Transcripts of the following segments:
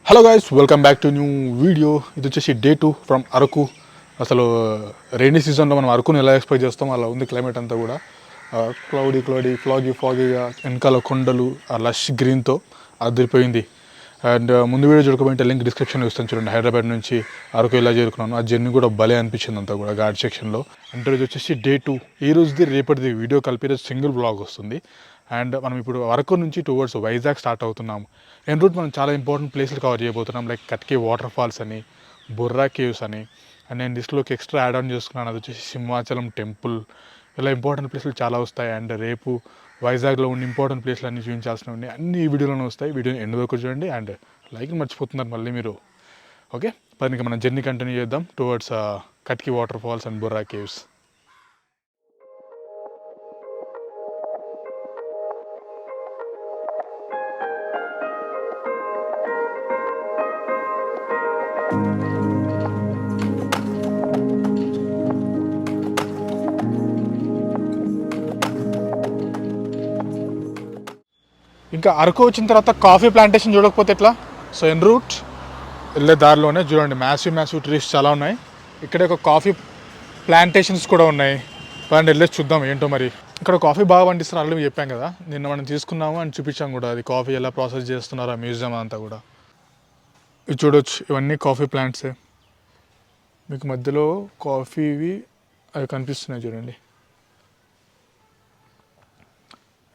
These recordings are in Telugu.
Hello guys, welcome back to new video. ఇది వచ్చేసి డే 2 ఫ్రమ్ అరకు. అసలు రైనీ సీజన్లో మనం అరకుని ఎలా ఎక్స్పెక్ట్ చేస్తాం అలా ఉంది క్లైమేట్ అంతా కూడా. క్లౌడీ ఫ్లాగీగా వెనకాల కొండలు ఆ లష్ గ్రీన్తో అదిరిపోయింది. అండ్ ముందు వీడియో చూడకపోతే లింక్ డిస్క్రిప్షన్లో ఇస్తాను చూడండి. హైదరాబాద్ నుంచి అరకు ఎలా చేరుకున్నాను, ఆ జర్నీ కూడా భలే అనిపించింది అంతా కూడా ఘాట్ సెక్షన్లో. అంటే ఇది వచ్చేసి డే 2. ఈ రోజుది రేపటిది వీడియో కలిపి రోజు సింగిల్ బ్లాగ్ వస్తుంది. అండ్ మనం ఇప్పుడు అరకు నుంచి టువర్డ్స్ వైజాగ్ స్టార్ట్ అవుతున్నాము. ఎన్ రూట్ మనం చాలా ఇంపార్టెంట్ ప్లేస్లు కవర్ చేయబోతున్నాం, లైక్ కట్కి వాటర్ ఫాల్స్ అని, బుర్రా కేవ్స్ అని. అండ్ నేను లిస్ట్లోకి ఎక్స్ట్రా యాడ్ ఆన్ చేసుకున్నాను, అది వచ్చేసి సింహాచలం టెంపుల్. ఇలా ఇంపార్టెంట్ ప్లేస్లు చాలా వస్తాయి. అండ్ రేపు వైజాగ్లో ఉన్న ఇంపార్టెంట్ ప్లేస్లు అన్నీ చూపించాల్సినవి ఉన్నాయి. అన్ని ఈ వీడియోలోనే వస్తాయి. వీడియోని ఎండ్ వరకు చూడండి. అండ్ లైక్ మర్చిపోతున్నారు మళ్ళీ మీరు. ఓకే, పైన మనం జర్నీ కంటిన్యూ చేద్దాం towards Katiki waterfalls and Borra caves. ఇంకా అరకు వచ్చిన తర్వాత కాఫీ ప్లాంటేషన్ చూడకపోతే ఎట్లా? సో ఎన్ రూట్ వెళ్ళే దారిలోనే చూడండి మ్యాసివ్ ట్రీస్ చాలా ఉన్నాయి. ఇక్కడే ఒక కాఫీ ప్లాంటేషన్స్ కూడా ఉన్నాయి. పదండి వెళ్ళేసి చూద్దాం ఏంటో మరి. ఇక్కడ కాఫీ బాగా పండిస్తున్నారు, ఆల్రెడీ చెప్పాం కదా. నిన్న మనం తీసుకున్నాము అని చూపించాం కూడా, అది కాఫీ ఎలా ప్రాసెస్ చేస్తున్నారు ఆ మ్యూజియం అంతా కూడా. ఇది చూడవచ్చు, ఇవన్నీ కాఫీ ప్లాంట్సే. మీకు మధ్యలో కాఫీవి అవి కనిపిస్తున్నాయి చూడండి.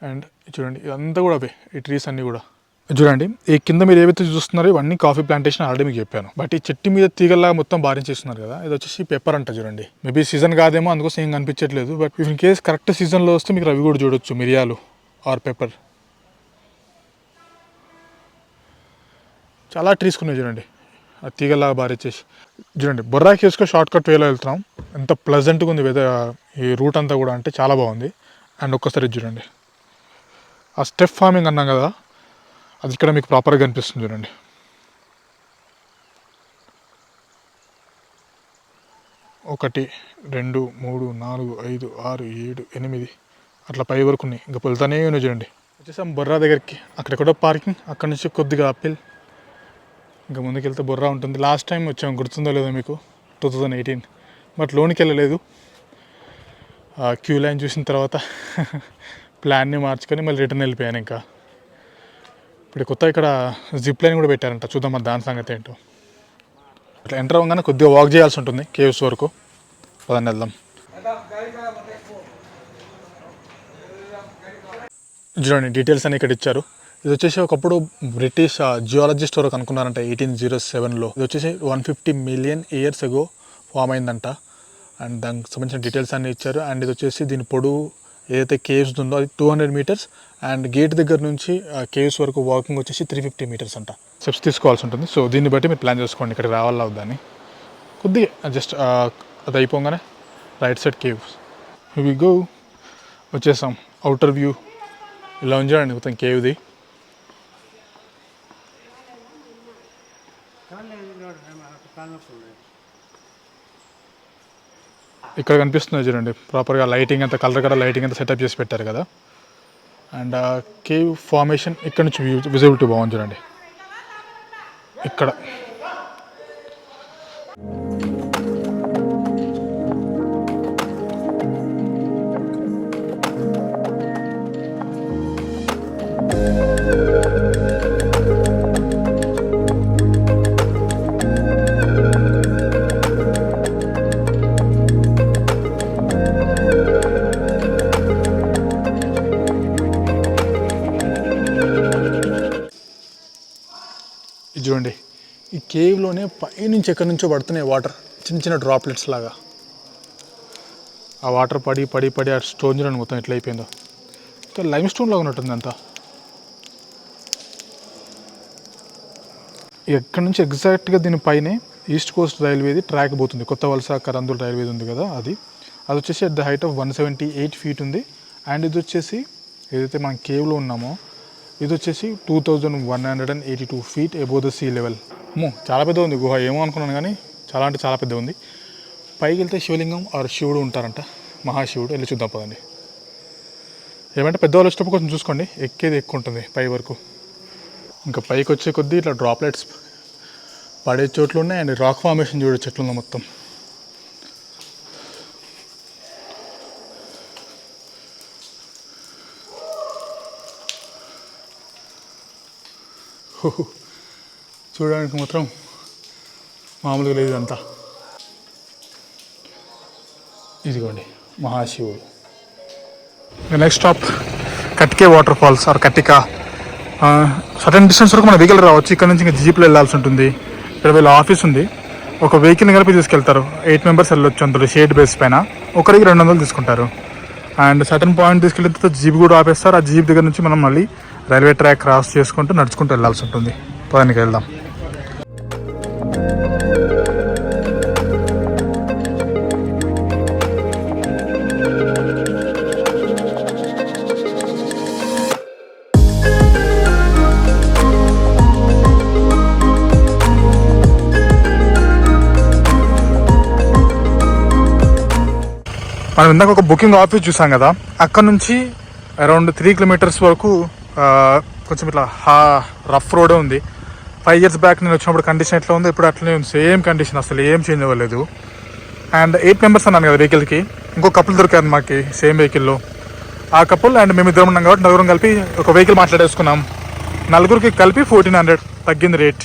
అండ్ చూడండి ఇదంతా కూడా అవే, ఈ ట్రీస్ అన్నీ కూడా చూడండి. ఈ కింద మీరు ఏవైతే చూస్తున్నారో ఇవన్నీ కాఫీ ప్లాంటేషన్ ఆల్రెడీ మీకు చెప్పాను. బట్ ఈ చెట్టు మీద తీగల్లాగా మొత్తం బారించేస్తున్నారు కదా, ఇది వచ్చేసి పెప్పర్ అంట చూడండి. మేబీ సీజన్ కాదేమో అందుకోసం ఏం కనిపించట్లేదు. బట్ ఇన్ కేస్ కరెక్ట్ సీజన్లో వస్తే మీకు అవి కూడా చూడొచ్చు, మిరియాలు ఆర్ పెప్పర్. చాలా ట్రీస్ ఉన్నాయి చూడండి, ఆ తీగల్లాగా బారిచ్చేసి. చూడండి బొర్రా కేవ్స్కి షార్ట్ కట్ వేలో వెళ్తున్నాం. ఎంత ప్లెజెంట్గా ఉంది వెదర్, ఈ రూట్ అంతా కూడా అంటే చాలా బాగుంది. అండ్ ఒక్కసారి చూడండి ఆ స్టెప్ ఫార్మింగ్ అన్నాం కదా, అది ఇక్కడ మీకు ప్రాపర్గా కనిపిస్తుంది చూడండి. ఒకటి 2 3 4 5 6 7 8 అట్లా పై వరకు ఉన్నాయి. ఇంకా వెళ్తానే ఉన్నాయి చూడండి. వచ్చేసాం బొర్రా దగ్గరికి. అక్కడెక్కడో పార్కింగ్, అక్కడ నుంచి కొద్దిగా అప్పిల్. ఇంకా ముందుకు వెళ్తే బొర్రా ఉంటుంది. లాస్ట్ టైం వచ్చాము, గుర్తుందో లేదో మీకు, 2018. బట్ లోనికి వెళ్ళలేదు. క్యూ లైన్ చూసిన తర్వాత ప్లాన్ని మార్చుకొని మళ్ళీ రిటర్న్ వెళ్ళిపోయాను. ఇంకా ఇప్పుడు కొత్త ఇక్కడ జిప్ లైన్ కూడా పెట్టారంట, చూద్దాం మరి దాని సంగతి ఏంటో. ఇట్లా ఎంటర్ అవ్వగానే కొద్దిగా వాక్ చేయాల్సి ఉంటుంది కేవ్స్ వరకు. పదని వెళ్దాం. చూడండి డీటెయిల్స్ అని ఇక్కడ ఇచ్చారు. ఇది వచ్చేసి ఒకప్పుడు బ్రిటిష్ జియాలజిస్ట్ వరకు అనుకున్నారంట 1807లో. ఇది వచ్చేసి 150 మిలియన్ ఇయర్స్ ఎగో ఫామ్ అయిందంట. అండ్ దానికి సంబంధించిన డీటెయిల్స్ అన్నీ ఇచ్చారు. అండ్ ఇది వచ్చేసి దీని పొడవు ఏదైతే కేవ్స్ ఉందో అది 200 మీటర్స్. అండ్ గేట్ దగ్గర నుంచి కేవ్స్ వరకు వాకింగ్ వచ్చేసి 350 మీటర్స్ అంట. స్టెప్స్ తీసుకోవాల్సి ఉంటుంది. సో దీన్ని బట్టి మీరు ప్లాన్ చేసుకోండి ఇక్కడికి రావాలా వద్దని. కొద్దిగా జస్ట్ అది అయిపోగానే right side caves. We go, వచ్చేసాం. అవుటర్ వ్యూ ఇలా ఉంచారండి మొత్తం కేవ్ది. ఇక్కడ కనిపిస్తుంది చూడండి ప్రాపర్గా లైటింగ్ అంతా, కలర్ లైటింగ్ అంతా సెటప్ చేసి పెట్టారు కదా. అండ్ కేవ్ ఫార్మేషన్ ఇక్కడ నుంచి విజిబిలిటీ బాగుంది చూడండి. ఇక్కడ చూడండి ఈ కేవ్లోనే పైనుంచి ఎక్కడి నుంచో పడుతున్నాయి వాటర్, చిన్న డ్రాప్లెట్స్ లాగా. ఆ వాటర్ పడి ఆ స్టోన్ చూడండి మొత్తం ఎట్లా అయిపోయిందో. ఇంకా లైమ్ స్టోన్ లాగా ఉన్నట్టుంది అంతా. ఎక్కడి నుంచి ఎగ్జాక్ట్గా దీనిపైనే ఈస్ట్ కోస్ట్ రైల్వేది ట్రాక్ పోతుంది, కొత్త వలస కరందుల్ రైల్వేది ఉంది కదా, అది వచ్చేసి at the height of 178 feet ఉంది. అండ్ ఇది వచ్చేసి ఏదైతే మనం కేవ్లో ఉన్నామో ఇది వచ్చేసి 2182 feet above the sea level. చాలా పెద్ద ఉంది గుహ, ఏమో అనుకున్నాను కానీ చాలా అంటే చాలా పెద్ద ఉంది. పైకి వెళ్తే శివలింగం ఆర్ శివుడు ఉంటారంట, మహాశివుడు. వెళ్ళి చూద్దాం పదండి. ఏమంటే పెద్దవాళ్ళు వచ్చేటప్పుడు కొంచెం చూసుకోండి, ఎక్కేది ఎక్కువ ఉంటుంది పై వరకు. ఇంకా పైకి వచ్చే కొద్దీ ఇట్లా డ్రాప్లెట్స్ పడే చోట్లు ఉన్నాయి అండ్ రాక్ ఫార్మేషన్ చూడే చెట్లు ఉన్నాయి మొత్తం. చూడడానికి మాత్రం మామూలుగా లేదు అంతా. ఇదిగోండి మహాశివుడు. Next stop Katiki waterfalls or Kattika. Certain distance వరకు మన వెహికల్ రావచ్చు. ఇక్కడ నుంచి ఇంకా జీప్లో వెళ్ళాల్సి ఉంటుంది. ఇక్కడ వీళ్ళ ఆఫీస్ ఉంది. ఒక వెహికల్ని కలిపి తీసుకెళ్తారు. 8 మెంబర్స్ వెళ్ళొచ్చు అందులో షేడ్ బేస్ పైన. ఒకరికి 200 తీసుకుంటారు. అండ్ సర్టన్ పాయింట్ తీసుకెళ్ళిన తర్వాత జీప్ కూడా ఆపేస్తారు. ఆ జీప్ దగ్గర నుంచి మనం మళ్ళీ రైల్వే ట్రాక్ క్రాస్ చేసుకుంటూ నడుచుకుంటూ వెళ్ళాల్సి ఉంటుంది. పదానికి వెళ్దాం. మనం ఇందాక ఒక బుకింగ్ ఆఫీస్ చూసాం కదా, అక్కడ నుంచి అరౌండ్ 3 కిలోమీటర్స్ వరకు కొంచెం ఇట్లా రఫ్ రోడే ఉంది. 5 years బ్యాక్ నేను వచ్చినప్పుడు కండిషన్ ఎట్లా ఉంది, ఇప్పుడు అట్లనే ఉంది. సేమ్ కండిషన్, అసలు ఏం చేంజ్ అవ్వలేదు. అండ్ 8 మెంబర్స్ అన్నాను కదా వెహికల్కి. ఇంకో కపుల్ దొరికారు మాకు సేమ్ వెహికల్లో. ఆ కపుల్ అండ్ మేము ఇద్దరం ఉన్నాం కాబట్టి నలుగురం కలిపి ఒక వెహికల్ మాట్లాడేసుకున్నాం. నలుగురికి కలిపి 1400 తగ్గింది రేట్.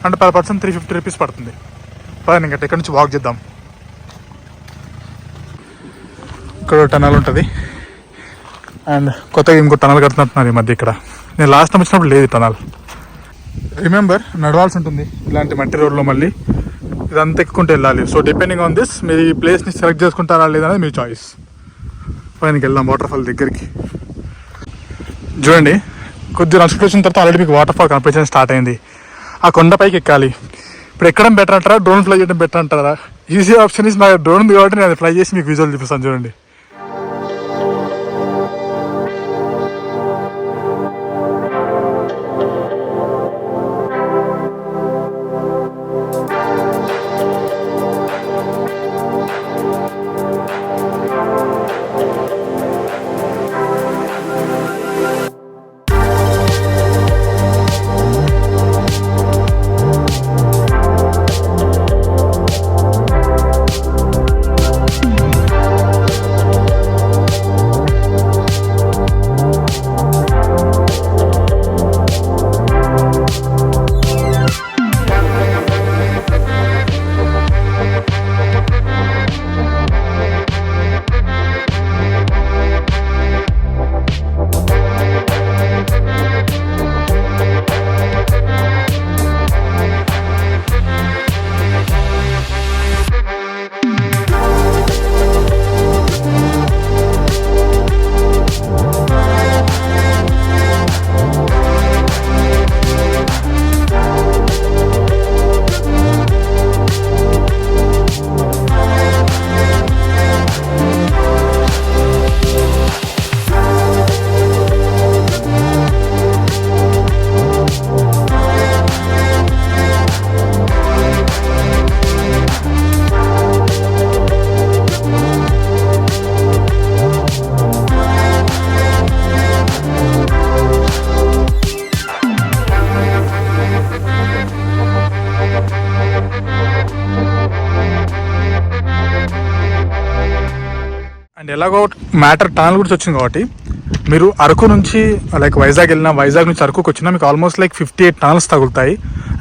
అంటే per person 350 రూపీస్ పడుతుంది. పదండి ఇంకా ఇక్కడ నుంచి వాక్ చేద్దాం. ఇక్కడ టనల్ ఉంటుంది అండ్ కొత్తగా ఇంకో టనల్ కడుతున్నట్టున్నారు ఈ మధ్య ఇక్కడ. నేను లాస్ట్ టైం వచ్చినప్పుడు లేదు టనల్. రిమెంబర్, నడవాల్సి ఉంటుంది ఇలాంటి మట్టి రోడ్లో. మళ్ళీ ఇదంతా ఎక్కుంటే వెళ్ళాలి. సో డిపెండింగ్ ఆన్ దిస్ మీరు ఈ ప్లేస్ని సెలెక్ట్ చేసుకుంటారా లేదనేది మీ చాయిస్. పైనకి వెళ్దాం వాటర్ ఫాల్ దగ్గరికి. చూడండి, కొద్దిగా నడుచుకుంటూ వచ్చిన తర్వాత ఆల్రెడీ మీకు వాటర్ ఫాల్ కనిపించడం స్టార్ట్ అయింది. ఆ కొండపైకి ఎక్కాలి. ఇప్పుడు ఎక్కడం బెటర్ అంటారా, డ్రోన్ ఫ్లై చేయడం బెటర్ అంటారా? ఈజీ ఆప్షన్ ఇస్ నా డ్రోన్ ఉంది కాబట్టి నేను ఫ్లై చేసి మీకు విజువల్ చూపిస్తాను. చూడండి, అండ్ ఎలాగో మ్యాటర్ టనల్ గురించి వచ్చింది కాబట్టి మీరు అరకు నుంచి లైక్ వైజాగ్ వెళ్ళినా, వైజాగ్ నుంచి అరకుకి వచ్చినా మీకు ఆల్మోస్ట్ లైక్ 58 టనల్స్ తగులుతాయి.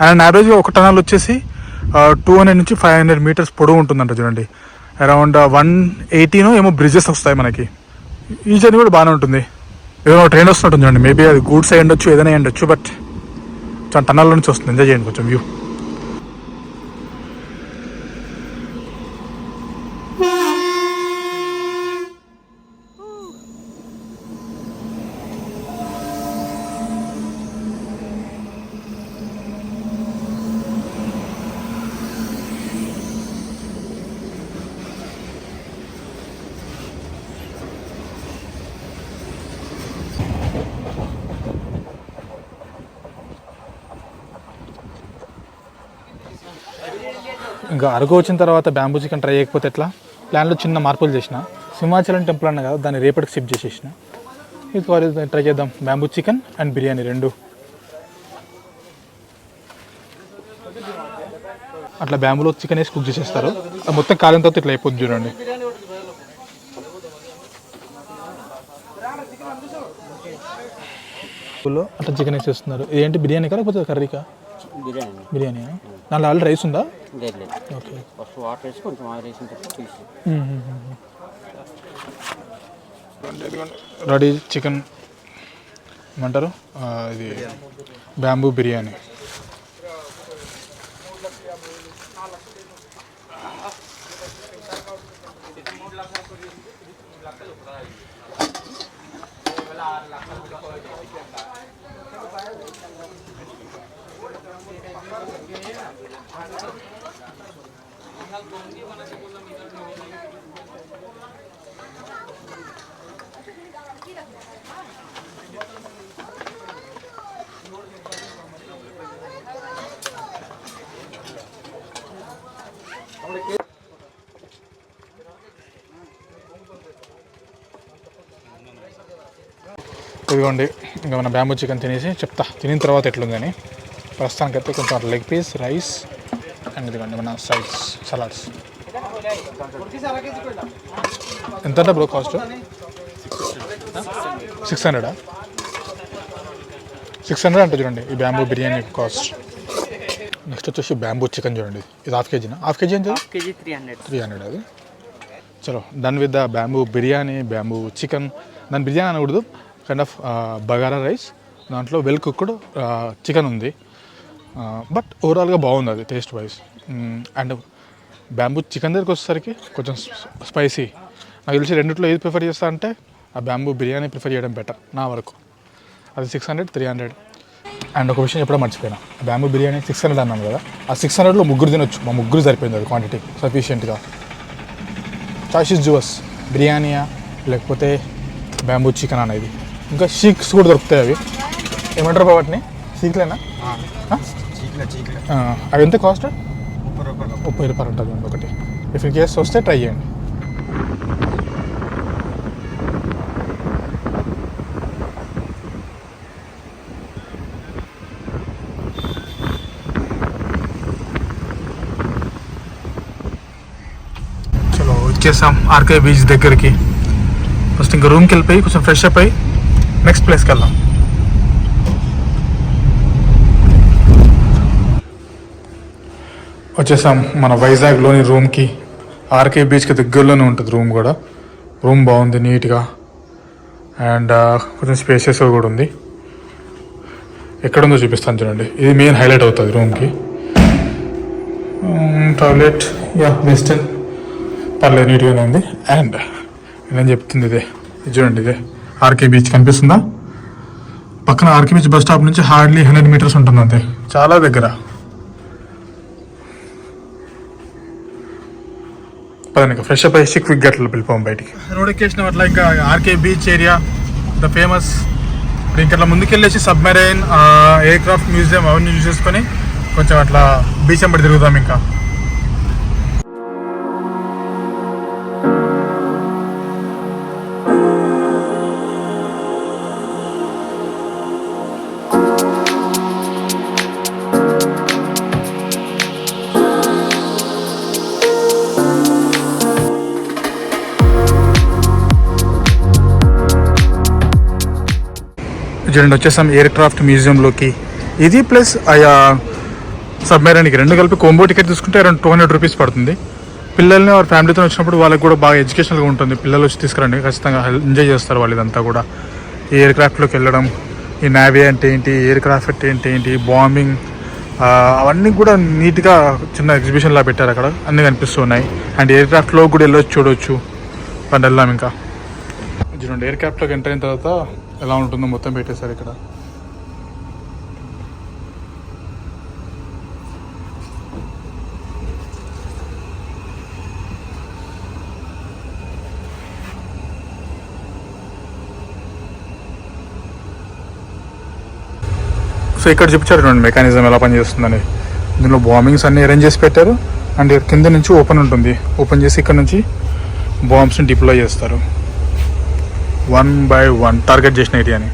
అండ్ యావరేజ్గా ఒక టనల్ వచ్చేసి 200 నుంచి 500 మీటర్స్ పొడవు ఉంటుందంట. చూడండి, అరౌండ్ 180 ఏమో బ్రిడ్జెస్ వస్తాయి మనకి. ఈ జర్నీ కూడా బాగానే ఉంటుంది. ఏదో ట్రైన్ వస్తుంటుంది చూడండి. మేబీ అది గూడ్స్ అయ్యి ఉండొచ్చు, ఏదైనా అయ్యి ఉండొచ్చు. బట్ చాలా టనల్లో నుంచి వస్తుంది. ఎంజాయ్ చేయండి కొంచెం వ్యూ. ఇంకా అరకు వచ్చిన తర్వాత బ్యాంబూ చికెన్ ట్రై చేయకపోతే ఎట్లా? ప్లాన్లో చిన్న మార్పులు చేసిన. సింహాచలం టెంపుల్ అన్న కదా, దాన్ని రేపటికి షిఫ్ట్ చేసేసిన. ఇది ట్రై చేద్దాం. Bamboo chicken and biryani 2. అట్లా బ్యాంబూలో చికెన్ వేసి కుక్ చేసేస్తారు. అది మొత్తం కాలిన తర్వాత ఇట్లా అయిపోద్ది చూడండి. అట్లా చికెన్ వేసేస్తున్నారు. ఏంటి బిర్యానీ లేకపోతే కర్రీకా? బిర్యానీ. దాంట్లో ఆల్రెడీ రైస్ ఉందా? ఓకే. రెడీ చికెన్ ఏమంటారు ఇది బ్యాంబూ బిర్యానీ. ఇదిగోండి ఇంకా మన బ్యాంబూ చికెన్ తినేసి చెప్తా తినిన తర్వాత ఎట్లుందని. ప్రస్తుతానికైతే కొంచెం లెగ్ పీస్, రైస్ అండ్ ఇదిగోండి మన సైడ్స్ సలాడ్స్. ఎంత బ్రో కాస్ట్? 600. 600 అంటే చూడండి ఈ బ్యాంబూ బిర్యానీ కాస్ట్. నెక్స్ట్ వచ్చేసి బ్యాంబూ చికెన్ చూడండి. ఇది హాఫ్ కేజీనా? హాఫ్ కేజీ ఎంత? 300 అది. చలో done with the bamboo biryani, bamboo chicken. దాని బిర్యానీ అనకూడదు, కైండ్ ఆఫ్ బగారా రైస్, దాంట్లో వెల్ కుక్డ్ చికెన్ ఉంది. బట్ ఓవరాల్గా బాగుంది అది taste wise. And bamboo chicken దగ్గరికి వచ్చేసరికి కొంచెం స్పైసీ. నాకు తెలిసి రెండిట్లో ఏది ప్రిఫర్ చేస్తా అంటే ఆ బ్యాంబూ బిర్యానీ ప్రిఫర్ చేయడం బెటర్ నా వరకు. అది 600, 300. అండ్ ఒక విషయం చెప్పడం మర్చిపోయినా, బ్యాంబూ బిర్యానీ 600 అన్నాను కదా, ఆ 600లో ముగ్గురు తినొచ్చు. మా ముగ్గురు సరిపోయింది అది క్వాంటిటీ సఫిషియెంట్గా. చాయిస్ ఇస్ యువర్స్, బిర్యానీయా లేకపోతే బ్యాంబూ చికెన్ అనేది. ఇంకా షీక్స్ కూడా దొరుకుతాయి. అవి ఏమంటారు వాటిని? షీక్లేనా? అవి ఎంత కాస్ట్? 30 రూపాయలు ఉంటుంది ఒకటి. ఇఫ్ ఇన్ కేస్ వస్తే ట్రై చేయండి. చలో వచ్చేసాం ఆర్కే బీచ్ దగ్గరికి. ఫస్ట్ ఇంకా రూమ్కి వెళ్ళిపోయి కొంచెం ఫ్రెష్ అప్ అయ్యి నెక్స్ట్ ప్లేస్కి వెళ్దాం. వచ్చేసాం మన వైజాగ్లోని రూమ్కి. ఆర్కే బీచ్కి దగ్గరలోనే ఉంటుంది రూమ్ కూడా. రూమ్ బాగుంది, నీట్గా అండ్ కొంచెం స్పేషియస్గా కూడా ఉంది. ఎక్కడుందో చూపిస్తాను చూడండి. ఇది మెయిన్ హైలైట్ అవుతుంది రూమ్కి. టాయిలెట్ వెస్టర్న్ పర్లేదు, నీట్గానే ఉంది. అండ్ నేను చెప్తుంది ఇదే, ఇది చూడండి, ఇదే ఆర్కే బీచ్ కనిపిస్తుందా? పక్కన ఆర్కే బీచ్ బస్ స్టాప్ నుంచి హార్డ్లీ 100 మీటర్స్ ఉంటుంది అంతే, చాలా దగ్గర. పదండి ఫ్రెష్ అప్ అయ్యి క్విక్ గట్ల వెళ్ళిపోం బయటికి. రోడ్ ఎక్కేసిన అట్లా ఇంకా RK beach area the famous. ఇంకా ముందుకెళ్ళేసి సబ్మెరైన్, ఎయిర్ క్రాఫ్ట్ మ్యూజియం అవన్నీ యూజ్ చేసుకొని కొంచెం అట్లా బీచ్ వెంబడి తిరుగుదాం. ఇంకా చూడండి వచ్చేసాం ఎయిర్ క్రాఫ్ట్ మ్యూజియంలోకి. ఇది ప్లస్ సబ్మెరైన్కి రెండు కలిపి కోంబో టికెట్ తీసుకుంటే అరౌండ్ 200 రూపీస్ పడుతుంది. పిల్లల్ని వారి ఫ్యామిలీతో వచ్చినప్పుడు వాళ్ళకి కూడా బాగా ఎడ్యుకేషనల్గా ఉంటుంది. పిల్లలు వచ్చి తీసుకురండి, ఖచ్చితంగా ఎంజాయ్ చేస్తారు వాళ్ళు. ఇదంతా కూడా ఎయిర్ క్రాఫ్ట్లోకి వెళ్ళడం, ఈ నావీ అంటే ఏంటి, ఎయిర్ క్రాఫ్ట్ అంటే ఏంటి, బాంబింగ్, అవన్నీ కూడా నీట్గా చిన్న ఎగ్జిబిషన్లా పెట్టారు అక్కడ, అన్నీ కనిపిస్తూ ఉన్నాయి. అండ్ ఎయిర్ క్రాఫ్ట్లో కూడా వెళ్ళొచ్చు, చూడవచ్చు. పండి వెళ్దాం. ఇంకా చూడండి ఎయిర్ క్రాఫ్ట్లోకి ఎంటర్ అయిన తర్వాత ఎలా ఉంటుందో మొత్తం పెట్టేశారు ఇక్కడ. సో ఇక్కడ చూపించారు చూడండి మెకానిజం ఎలా పనిచేస్తుందని. దీనిలో బాంబింగ్స్ అన్నీ అరేంజ్ చేసి పెట్టారు. అండ్ కింద నుంచి ఓపెన్ ఉంటుంది, ఓపెన్ చేసి ఇక్కడ నుంచి బాంబ్స్ని డిప్లాయ్ చేస్తారు 1 by 1 టార్గెట్ చేసిన ఏరియాని.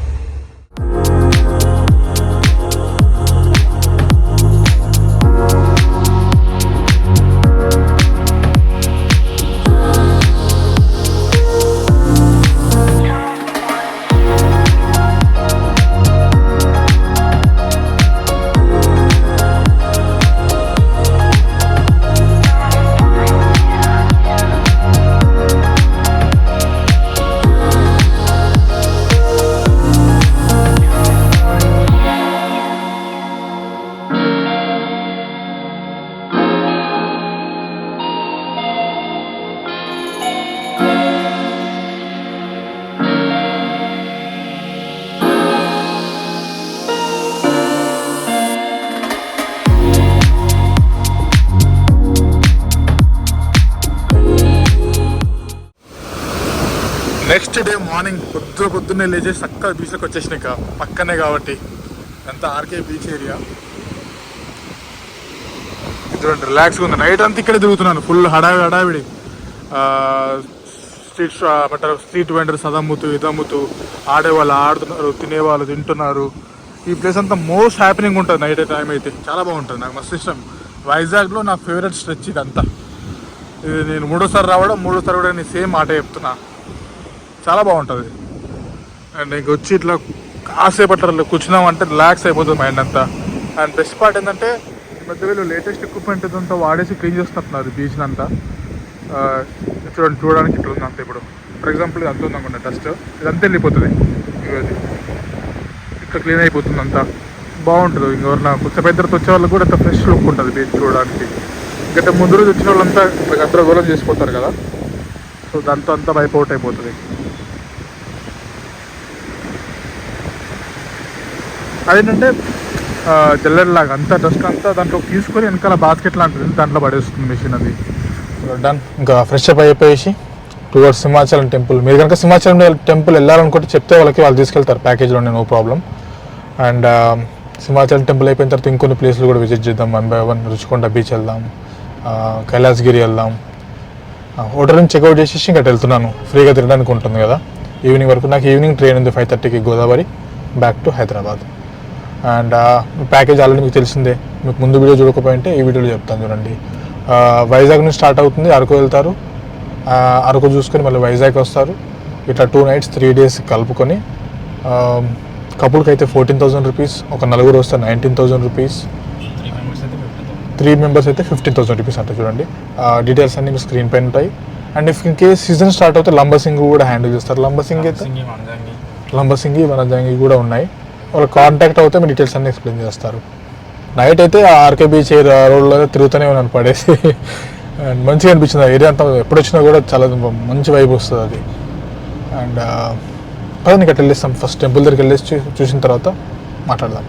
నెక్స్ట్ డే మార్నింగ్ పొద్దున్నే లేచేసి చక్కగా బీచ్లోకి వచ్చేసినాయి ఇక పక్కనే కాబట్టి అంతా ఆర్కే బీచ్ ఏరియా. చూడండి రిలాక్స్గా ఉంది. నైట్ అంతా ఇక్కడే తిరుగుతున్నాను, ఫుల్ హడావిడి. స్ట్రీట్ వెండర్స్ అదమ్ముతూ ఇదమ్ముతూ, ఆడేవాళ్ళు ఆడుతున్నారు, తినేవాళ్ళు తింటున్నారు. ఈ ప్లేస్ అంతా మోస్ట్ హ్యాపీనింగ్ ఉంటుంది నైట్ టైం అయితే. చాలా బాగుంటుంది, నాకు మస్తు ఇష్టం. వైజాగ్లో నా ఫేవరెట్ స్ట్రెచ్ ఇదంతా. ఇది నేను మూడోసారి కూడా నేను సేమ్ మాట చెప్తున్నా, చాలా బాగుంటుంది. అండ్ ఇంక వచ్చి ఇట్లా కాసేపట్లో కూర్చున్నామంటే రిలాక్స్ అయిపోతుంది మైండ్ అంతా. అండ్ బెస్ట్ పార్ట్ ఏంటంటే ఈ మధ్య వీళ్ళు లేటెస్ట్ ఎక్విప్మెంట్ ఇదంతా వాడేసి క్లీన్ చేస్తున్నారు బీచ్ని అంతా. చూడడానికి ఇట్లా ఉంది అంత. ఇప్పుడు ఫర్ ఎగ్జాంపుల్ ఇది అంత ఉంది అనుకోండి, డస్ట్ ఇదంతా వెళ్ళిపోతుంది, ఇక్కడ క్లీన్ అయిపోతుంది అంతా. బాగుంటుంది. ఇంకెవరన్నా కొత్త పెద్దతో వచ్చే వాళ్ళకి కూడా అంత ఫ్రెష్ లుక్ ఉంటుంది బీచ్ చూడడానికి. ఎందుకంటే ముందు రోజు వచ్చిన వాళ్ళంతా గందరగోళం చేసిపోతారు కదా, సో దాంతో అంతా వైప్ అవుట్ అయిపోతుంది. అదేంటంటే జల్లెడలాగా అంతా డస్ట్ అంతా దాంట్లో తీసుకొని వెనకాల బాస్కెట్ లాంటిది దాంట్లో పడేస్తుంది మెషిన్ అది. డన్. ఇంకా ఫ్రెష్ అప్ అయిపోయేసి టువర్డ్స్ సింహాచలం టెంపుల్. మీరు కనుక సింహాచలం టెంపుల్ వెళ్ళాలనుకుంటే చెప్తే వాళ్ళు తీసుకెళ్తారు ప్యాకేజ్లోనే, no problem. And Simhachalam temple అయిపోయిన తర్వాత ఇంకొన్ని ప్లేస్లు కూడా విజిట్ చేద్దాం 1 by 1. రుచికొండ బీచ్ వెళ్దాం, కైలాసగిరి వెళ్దాం. హోటల్ నుంచి చెక్అవుట్ చేసేసి ఇంకా వెళ్తున్నాను, ఫ్రీగా తిరగడానికి ఉంటుంది కదా ఈవినింగ్ వరకు. నాకు ఈవినింగ్ ట్రైన్ ఉంది 5:30కి Godavari, back to Hyderabad. And package already మీకు తెలిసిందే, మీకు ముందు వీడియో చూడకపోయింటే ఈ వీడియోలో చెప్తాను చూడండి. వైజాగ్ నుంచి స్టార్ట్ అవుతుంది, అరకు వెళ్తారు, అరకు చూసుకొని మళ్ళీ వైజాగ్ వస్తారు. ఇట్లా 2 nights 3 days కలుపుకొని కపుల్కి అయితే 14,000 రూపీస్, ఒక నలుగురు వస్తే 19,000 రూపీస్, 3 members అయితే 15,000 రూపీస్ అంటే. చూడండి డీటెయిల్స్ అన్ని మీ స్క్రీన్ పైన ఉంటాయి. And if in case season start అవుతే లంబసింగి కూడా హ్యాండిల్ చేస్తారు. లంబసింగి వనజంగి కూడా ఉన్నాయి. వాళ్ళు కాంటాక్ట్ అవుతే మీ డీటెయిల్స్ అన్ని ఎక్స్ప్లెయిన్ చేస్తారు. నైట్ అయితే ఆర్కే బీచ్ రోడ్లో తిరుగుతూనే ఉన్నాను పడేసి. అండ్ మంచిగా అనిపించింది ఆ ఏరియా అంతా. ఎప్పుడు వచ్చినా కూడా చాలా మంచి వైబ్ వస్తుంది అది. అండ్ పదండి ఇక్కడ వెళ్ళేస్తాం, ఫస్ట్ టెంపుల్ దగ్గరికి వెళ్ళేసి చూసిన తర్వాత మాట్లాడదాం.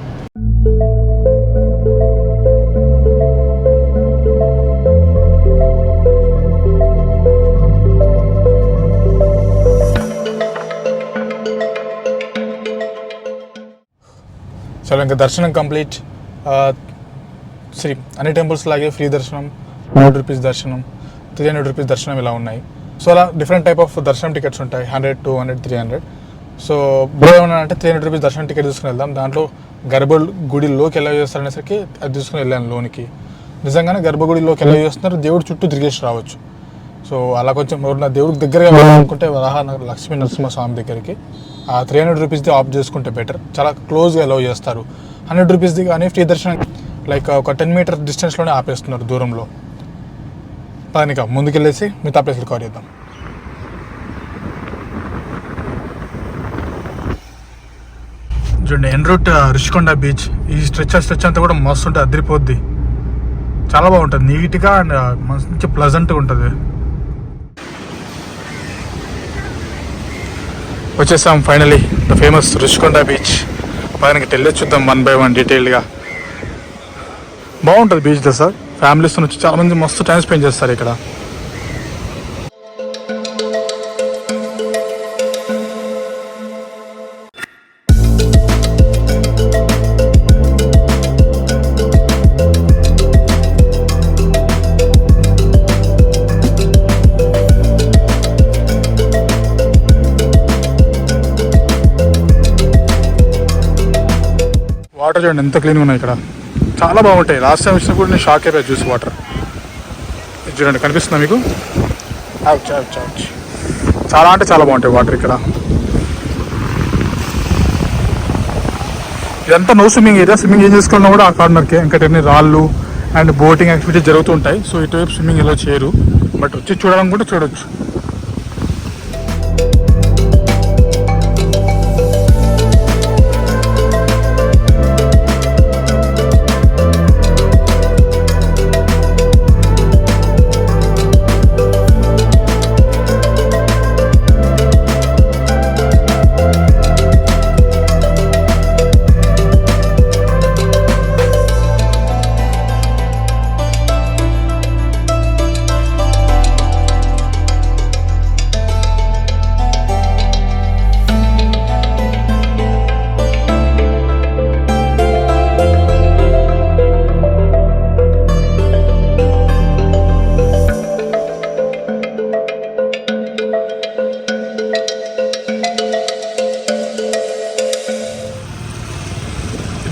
చలో ఇంకా దర్శనం కంప్లీట్. అన్ని టెంపుల్స్ లాగే ఫ్రీ దర్శనం, 100 రూపీస్ దర్శనం, 300 రూపీస్ దర్శనం ఇలా ఉన్నాయి. సో అలా డిఫరెంట్ టైప్ ఆఫ్ దర్శనం టికెట్స్ ఉంటాయి, 100, 200, 300. సో బ్రో ఏమన్నా అంటే 300 రూపీస్ దర్శనం టికెట్ తీసుకుని వెళ్దాం, దాంట్లో గర్భగుడిలోకి ఎలా చేస్తారనేసరికి అది తీసుకుని వెళ్ళాను లోనికి. నిజంగానే గర్భగుడిలోకి ఎలా చేస్తున్నారు, దేవుడు చుట్టూ తిరిగేసి రావచ్చు. సో అలా కొంచెం ఎవరన్నా దేవుడికి దగ్గరగా వెళ్ళాలనుకుంటే లక్ష్మీ నరసింహస్వామి దగ్గరికి 300 రూపీస్ది ఆఫ్ చేసుకుంటే బెటర్, చాలా క్లోజ్గా అలౌ చేస్తారు. 100 రూపీస్ది కానీ ఫ్రీ దర్శనం లైక్ ఒక 10 మీటర్ డిస్టెన్స్లోనే ఆపేస్తున్నారు దూరంలో. పదనిక ముందుకెళ్ళేసి మిగతా ప్లేస్లు కవర్ చేద్దాం. చూడండి ఎన్ రూట్ రుషికొండ బీచ్. ఈ స్ట్రెచ్ అంతా కూడా మస్తు ఉంటుంది, అదిరిపోద్ది, చాలా బాగుంటుంది, నీట్గా అండ్ మంచి ప్లజెంట్గా ఉంటుంది. వచ్చేసాం finally the famous Rushikonda beach. పైనకి వెళ్ళి చూద్దాం 1 by 1 డీటెయిల్గా. బాగుంటుంది బీచ్లో సార్, ఫ్యామిలీస్తో వచ్చి చాలామంది మస్తు టైం స్పెండ్ చేస్తారు ఇక్కడ. వాటర్ చూడండి ఎంత క్లీన్గా ఉన్నాయి ఇక్కడ, చాలా బాగుంటాయి. లాస్ట్ టైం వచ్చినా కూడా నేను షాక్ అయిపోయాను చూసి వాటర్. చూడండి కనిపిస్తుందా మీకు, చాలా అంటే చాలా బాగుంటాయి వాటర్ ఇక్కడ. ఇదంతా నో స్విమ్మింగ్ ఏరియా, స్విమ్మింగ్ ఏం చేసుకున్నా కూడా ఆ కార్నర్కే. ఇంకా రాళ్ళు అండ్ బోటింగ్ యాక్టివిటీస్ జరుగుతూ ఉంటాయి. సో ఇటువైపు స్విమ్మింగ్ ఎలా చేయరు, బట్ వచ్చి చూడాలనుకుంటే చూడొచ్చు.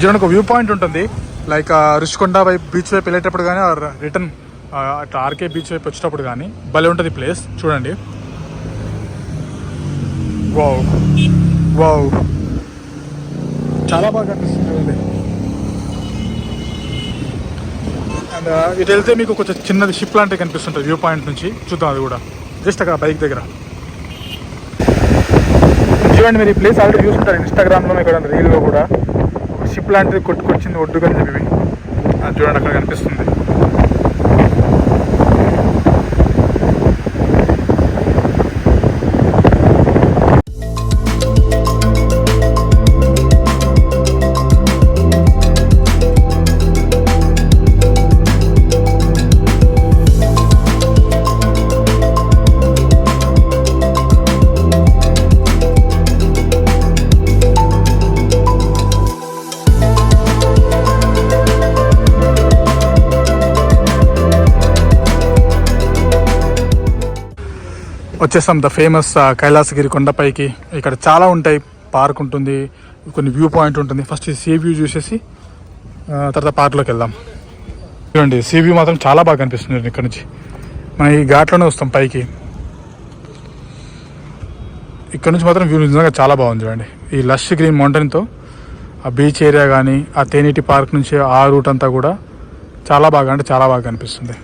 చూడండి ఒక వ్యూ పాయింట్ ఉంటుంది, లైక్ రుషికొండ వైపు బీచ్ వైపు వెళ్ళేటప్పుడు కానీ రిటర్న్ అట్లా ఆర్కే బీచ్ వైపు వచ్చేటప్పుడు కానీ భలే ఉంటుంది ప్లేస్. చూడండి, వావ్ వావ్, చాలా బాగా అనిపిస్తుంది. అండ్ ఇటు వెళ్తే మీకు కొంచెం చిన్నది షిప్ లాంటివి కనిపిస్తుంటుంది వ్యూ పాయింట్ నుంచి. చూద్దాం అది కూడా జస్ట్ అక్కడ బైక్ దగ్గర. చూడండి, మీరు ఈ ప్లేస్ ఆల్రెడీ చూస్తుంటారు ఇన్స్టాగ్రామ్లో, ఇక్కడ రీల్లో కూడా. షిప్ లాంటిది కొట్టుకొచ్చింది ఒడ్డుకొని చెప్పి అది చూడండి అక్కడ కనిపిస్తుంది. వచ్చేసాం ద ఫేమస్ కైలాసగిరి కొండపైకి. ఇక్కడ చాలా ఉంటాయి, పార్క్ ఉంటుంది, కొన్ని వ్యూ పాయింట్ ఉంటుంది. ఫస్ట్ సీ వ్యూ చూసేసి తర్వాత పార్క్లోకి వెళ్దాం. చూడండి, సీ వ్యూ మాత్రం చాలా బాగా కనిపిస్తుంది ఇక్కడ నుంచి. మనం ఈ ఘాట్లోనే వస్తాం పైకి. ఇక్కడ నుంచి మాత్రం వ్యూ నిజంగా చాలా బాగుంది. చూడండి, ఈ లష్ గ్రీన్ మౌంటైన్తో ఆ బీచ్ ఏరియా కానీ ఆ తేనీటి పార్క్ నుంచి ఆ రూట్ అంతా కూడా చాలా బాగా, అంటే చాలా బాగా కనిపిస్తుంది.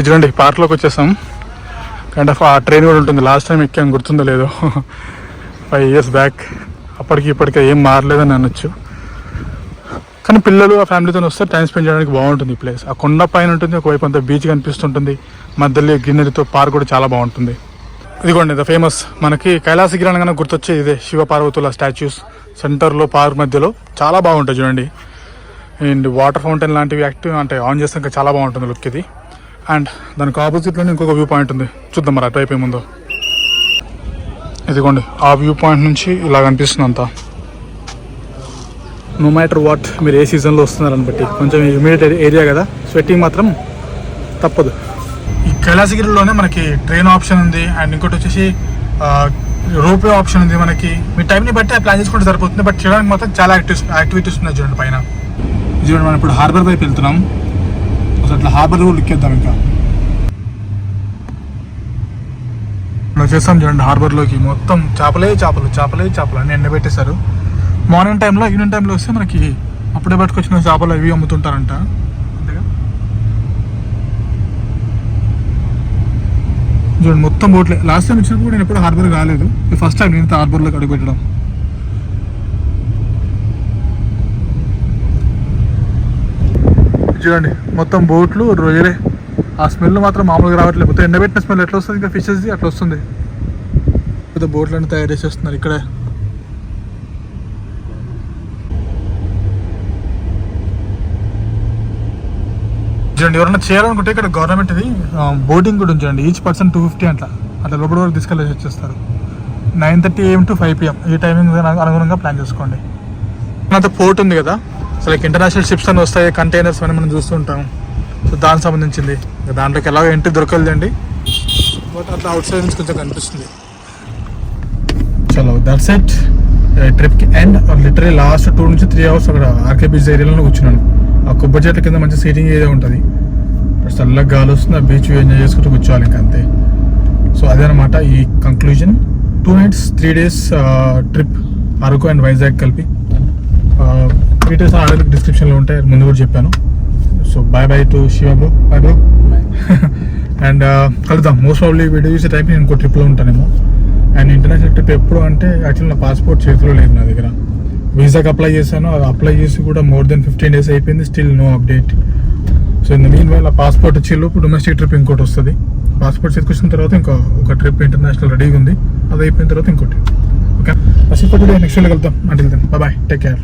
చూడండి, పార్క్లోకి వచ్చేసాం. కైండ్ ఆఫ్ ఆ ట్రైన్ కూడా ఉంటుంది. లాస్ట్ టైం ఎక్కాం, గుర్తుందో లేదో, 5 years బ్యాక్. అప్పటికి ఇప్పటికే ఏం మారలేదని అనొచ్చు. కానీ పిల్లలు ఆ ఫ్యామిలీతో వస్తే టైం స్పెండ్ చేయడానికి బాగుంటుంది ఈ ప్లేస్. ఆ కొండ పైన ఉంటుంది, ఒకవైపు అంతా బీచ్ కనిపిస్తుంటుంది, మధ్యలో గ్రీనరీతో పార్క్ కూడా చాలా బాగుంటుంది. ఇదిగోండి ద ఫేమస్ మనకి కైలాసగిరి అనగానే గుర్తొచ్చే ఇదే, శివ పార్వతుల స్టాచ్యూస్ సెంటర్లో పార్క్ మధ్యలో చాలా బాగుంటుంది. చూడండి, అండ్ వాటర్ ఫౌంటైన్ లాంటివి యాక్టివ్ అంటే ఆన్ చేస్తే ఇంకా చాలా బాగుంటుంది లుక్ ఇది. అండ్ దానికి ఆపోజిట్లోనే ఇంకొక వ్యూ పాయింట్ ఉంది, చూద్దాం మరి అటువైపు ఏముందో. ఇదిగోండి, ఆ వ్యూ పాయింట్ నుంచి ఇలా కనిపిస్తుంది అంతా. నో మ్యాటర్ వాట్ మీరు ఏ సీజన్లో వస్తున్నారని బట్టి, కొంచెం హ్యూమిడిటీ ఏరియా కదా, స్వెట్టింగ్ మాత్రం తప్పదు. ఈ కైలాసగిరిలోనే మనకి ట్రైన్ ఆప్షన్ ఉంది, అండ్ ఇంకోటి వచ్చేసి రోప్వే ఆప్షన్ ఉంది. మనకి మీ టైంని బట్టి ప్లాన్ చేసుకుంటే సరిపోతుంది, బట్ చేయడానికి మాత్రం చాలా యాక్టివిటీస్ ఉన్నాయి. చూడండి పైన. చూడండి, మనం ఇప్పుడు హార్బర్ వైపు వెళ్తున్నాం. అట్లా హార్బర్ కూడా లుక్కేద్దాం. ఇంకా ఇలా చేస్తాం. చూడండి, హార్బర్లోకి మొత్తం చేపలే చేపలు చేపలే చేపలు అని ఎండబెట్టేశారు. మార్నింగ్ టైంలో, ఈవినింగ్ టైంలో వస్తే మనకి అప్పుడే పట్టుకొచ్చిన చేపలు అవి అమ్ముతుంటారంట. అంతేగా. చూడండి, మొత్తం బోట్లే. లాస్ట్ టైం వచ్చినప్పుడు నేను ఎప్పుడు హార్బర్ కాలేదు, ఫస్ట్ టైం నేను హార్బర్లోకి అడుగు పెట్టడం. చూడండి, మొత్తం బోట్లు రొయ్యలే. ఆ స్మెల్ మాత్రం మామూలుగా రావట్లేదు. మొత్తం ఎండబెట్టిన స్మెల్ ఎట్లా వస్తుంది, ఇంకా ఫిషెస్ది అట్లా వస్తుంది. పెద్ద బోట్లన్నీ తయారు చేసేస్తున్నారు ఇక్కడే. చూడండి, ఎవరైనా చేయాలనుకుంటే ఇక్కడ గవర్నమెంట్ ఇది బోటింగ్ కూడా ఉంచండి. ఈచ్ పర్సన్ 250 అట్లా లోపల వరకు తీసుకెళ్ళి వచ్చేస్తారు. 9:30 AM to 5 PM ఈ టైమింగ్ అనుగుణంగా ప్లాన్ చేసుకోండి. అంత పోర్ట్ ఉంది కదా, సో లైక్ ఇంటర్నేషనల్ షిప్స్ అని వస్తాయి, కంటైనర్స్ అని మనం చూస్తూ ఉంటాం. సో దానికి సంబంధించింది. దాంట్లోకి ఎలాగో ఎంట్రీ దొరకలేదండి, బట్ అట్లా అవుట్ సైడ్ నుంచి కొంచెం కనిపిస్తుంది. చలో, దట్స్ ఇట్. ట్రిప్కి ఎండ్. లిటరలీ లాస్ట్ 2 నుంచి 3 hours అక్కడ ఆర్కే బీచ్ ఏరియాలో కూర్చున్నాను. ఆ కొబ్బరి చెట్ల కింద మంచి సీటింగ్ ఏరియా ఉంటుంది, చల్లగా గాలి వస్తుంది. ఆ బీచ్ ఎంజాయ్ చేసుకుంటూ కూర్చోవాలి ఇంకా అంతే. సో అదేనమాట ఈ conclusion. 2 nights 3 days trip Araku and Vizag కలిపి. డీటెయిల్స్ ఆల్రెడీ డిస్క్రిప్షన్లో ఉంటాయి, ముందు కూడా చెప్పాను. So bye to Shiva bro. Bye bro. And కలుద్దాం. మోస్ట్ ప్రాబ్లీ వీడియో చూసే టైంకి నేను ఇంకో ట్రిప్లో ఉంటానేమో. అండ్ ఇంటర్నేషనల్ ట్రిప్ ఎప్పుడు అంటే యాక్చువల్లీ నా పాస్పోర్ట్ చేతిలో లేదు నా దగ్గర. వీసాకి అప్లై చేశాను, అది అప్లై చేసి కూడా more than 15 days అయిపోయింది, still no update. So in the meanwhile ఆ పాస్పోర్ట్ వచ్చేలోపు డొమెస్టిక్ ట్రిప్ ఇంకోటి వస్తుంది. పాస్పోర్ట్ చేతికొచ్చిన తర్వాత ఒక ట్రిప్ ఇంటర్నేషనల్ రెడీగా ఉంది, అది అయిపోయిన తర్వాత ఇంకోటి. ఓకే, నెక్స్ట్ వీడియో కలుద్దాం. Until then bye, take care.